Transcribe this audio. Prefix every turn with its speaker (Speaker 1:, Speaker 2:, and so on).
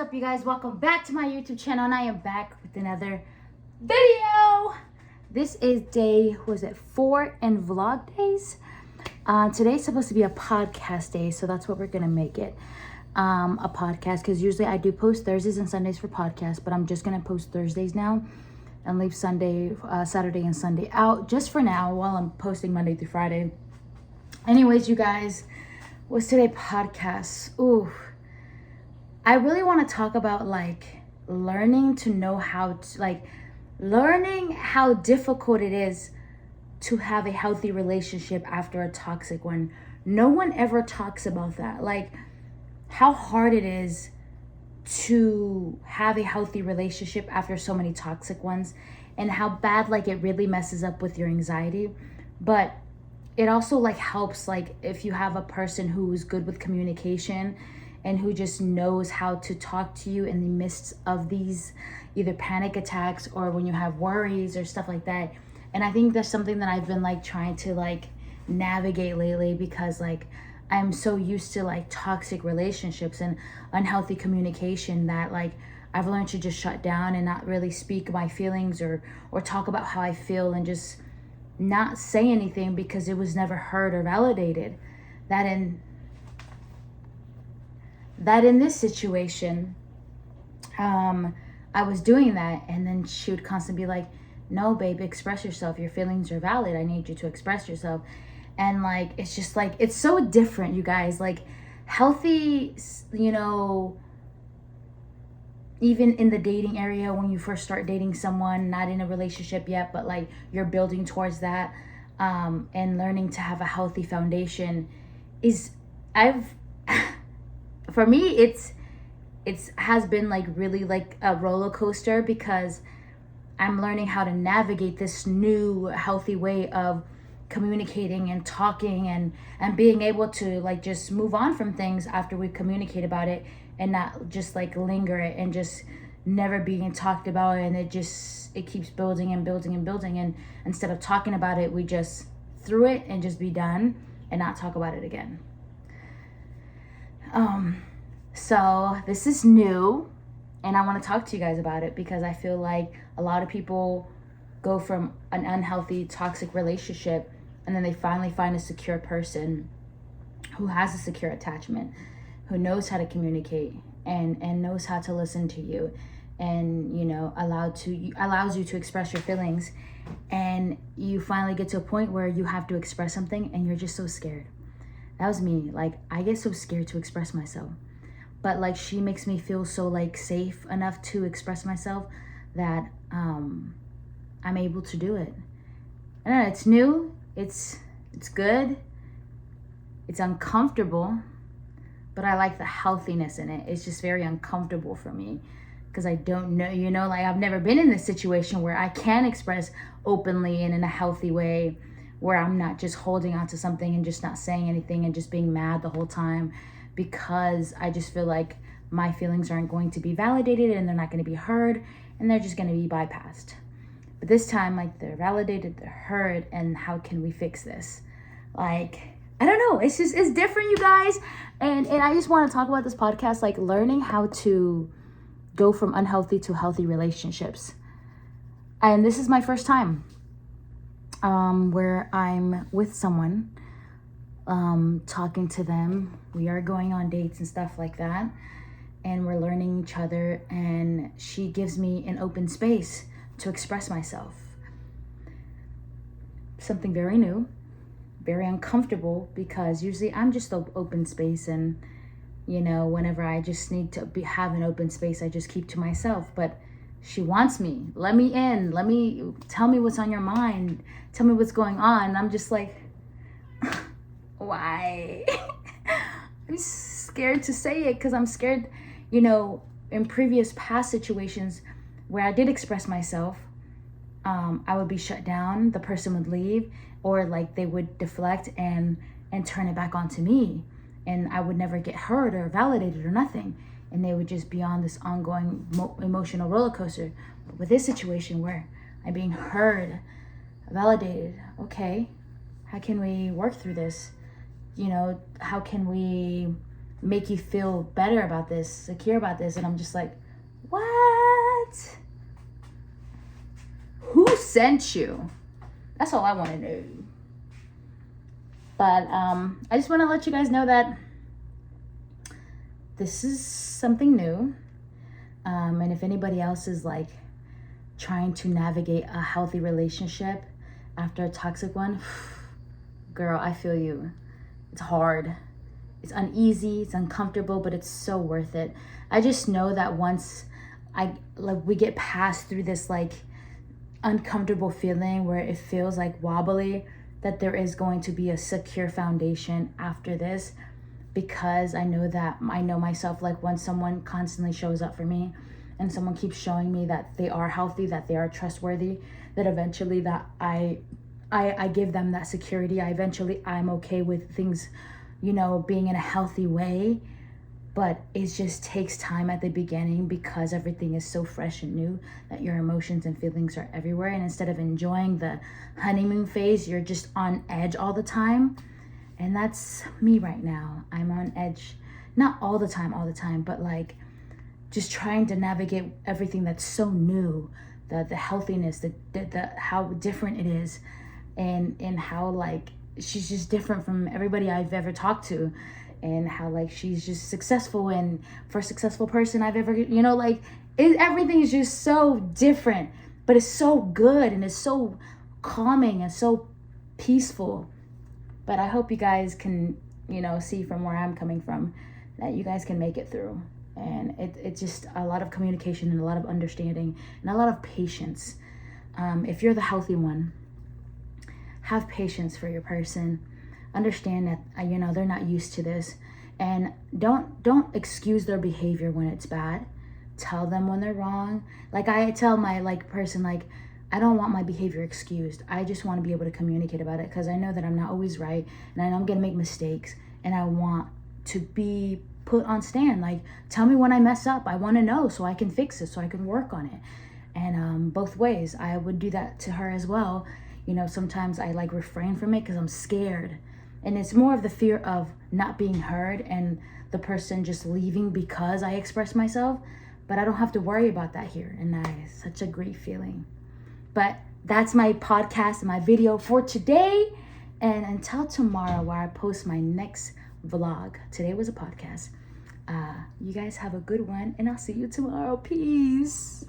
Speaker 1: up, you guys? Welcome back to my YouTube channel, and I am back with another video. This is day, 4 in vlog days. Today's supposed to be a podcast day, so that's what we're gonna make it. A podcast, because usually I do post Thursdays and Sundays for podcasts, but I'm just gonna post Thursdays now and leave Saturday and Sunday out just for now while I'm posting Monday through Friday. Anyways, you guys, what's today podcast? Ooh. I really want to talk about learning how difficult it is to have a healthy relationship after a toxic one. No one ever talks about that. How hard it is to have a healthy relationship after so many toxic ones, and how bad it really messes up with your anxiety. But it also helps if you have a person who's good with communication and who just knows how to talk to you in the midst of these either panic attacks or when you have worries or stuff like that. And I think that's something that I've been trying to navigate lately, because I'm so used to toxic relationships and unhealthy communication that I've learned to just shut down and not really speak my feelings or talk about how I feel, and just not say anything because it was never heard or validated. That in this situation, I was doing that, and then she would constantly be like, no, babe, express yourself. Your feelings are valid. I need you to express yourself. And it's just it's so different, you guys. Healthy, even in the dating area, when you first start dating someone, not in a relationship yet, but you're building towards that, and learning to have a healthy foundation for me, it's has been really a roller coaster, because I'm learning how to navigate this new healthy way of communicating and talking and being able to just move on from things after we communicate about it, and not just linger it and just never being talked about, and it keeps building and building and building, and instead of talking about it, we just through it and just be done and not talk about it again. So this is new, and I want to talk to you guys about it, because I feel like a lot of people go from an unhealthy, toxic relationship, and then they finally find a secure person who has a secure attachment, who knows how to communicate and knows how to listen to you, and allows you to express your feelings. And you finally get to a point where you have to express something, and you're just so scared. That was me. I get so scared to express myself. But she makes me feel so safe enough to express myself that I'm able to do it. I don't know, it's new, it's good, it's uncomfortable, but I like the healthiness in it. It's just very uncomfortable for me, because I don't know, I've never been in this situation where I can express openly and in a healthy way, where I'm not just holding on to something and just not saying anything and just being mad the whole time, because I just feel like my feelings aren't going to be validated, and they're not going to be heard, and they're just going to be bypassed. But this time, they're validated, they're heard, and how can we fix this? I don't know. It's different, you guys. And I just want to talk about this podcast, learning how to go from unhealthy to healthy relationships. And this is my first time where I'm with someone, talking to them. We are going on dates and stuff like that, and we're learning each other, and she gives me an open space to express myself. Something very new, very uncomfortable, because usually I'm just open space, and whenever I just need to have an open space, I just keep to myself. But she wants me. Let me in. Tell me what's on your mind. Tell me what's going on. And I'm just why? I'm scared to say it, because I'm scared, in previous past situations where I did express myself, I would be shut down, the person would leave, or they would deflect and turn it back onto me, and I would never get heard or validated or nothing, and they would just be on this ongoing emotional roller coaster. But with this situation where I'm being heard, validated, okay, how can we work through this? How can we make you feel better about this, secure about this. And I'm just like, what? Who sent you? That's all I want to know. But I just want to let you guys know that this is something new. And if anybody else is like trying to navigate a healthy relationship after a toxic one, girl, I feel you. It's hard. It's uneasy, it's uncomfortable, but it's so worth it. I just know that once we get past through this like uncomfortable feeling where it feels like wobbly, that there is going to be a secure foundation after this, because I know myself, like when someone constantly shows up for me and someone keeps showing me that they are healthy, that they are trustworthy, that eventually that I give them that security. I'm okay with things, being in a healthy way. But it just takes time at the beginning because everything is so fresh and new that your emotions and feelings are everywhere. And instead of enjoying the honeymoon phase, you're just on edge all the time. And that's me right now. I'm on edge, not all the time, but like just trying to navigate everything that's so new, the healthiness, the how different it is, and how like she's just different from everybody I've ever talked to, and how like she's just successful, and first successful person I've ever, everything is just so different, but it's so good and it's so calming and so peaceful. But I hope you guys can, see from where I'm coming from that you guys can make it through. And it's just a lot of communication and a lot of understanding and a lot of patience. If you're the healthy one, have patience for your person. Understand that they're not used to this, and don't excuse their behavior when it's bad. Tell them when they're wrong. Like I tell my person, like, I don't want my behavior excused. I just want to be able to communicate about it, because I know that I'm not always right, and I know I'm gonna make mistakes, and I want to be put on stand. Like, tell me when I mess up. I want to know so I can fix it, so I can work on it. And both ways, I would do that to her as well. Sometimes I like refrain from it because I'm scared. And it's more of the fear of not being heard and the person just leaving because I express myself. But I don't have to worry about that here. And that is such a great feeling. But that's my podcast and my video for today. And until tomorrow, where I post my next vlog. Today was a podcast. You guys have a good one, and I'll see you tomorrow. Peace.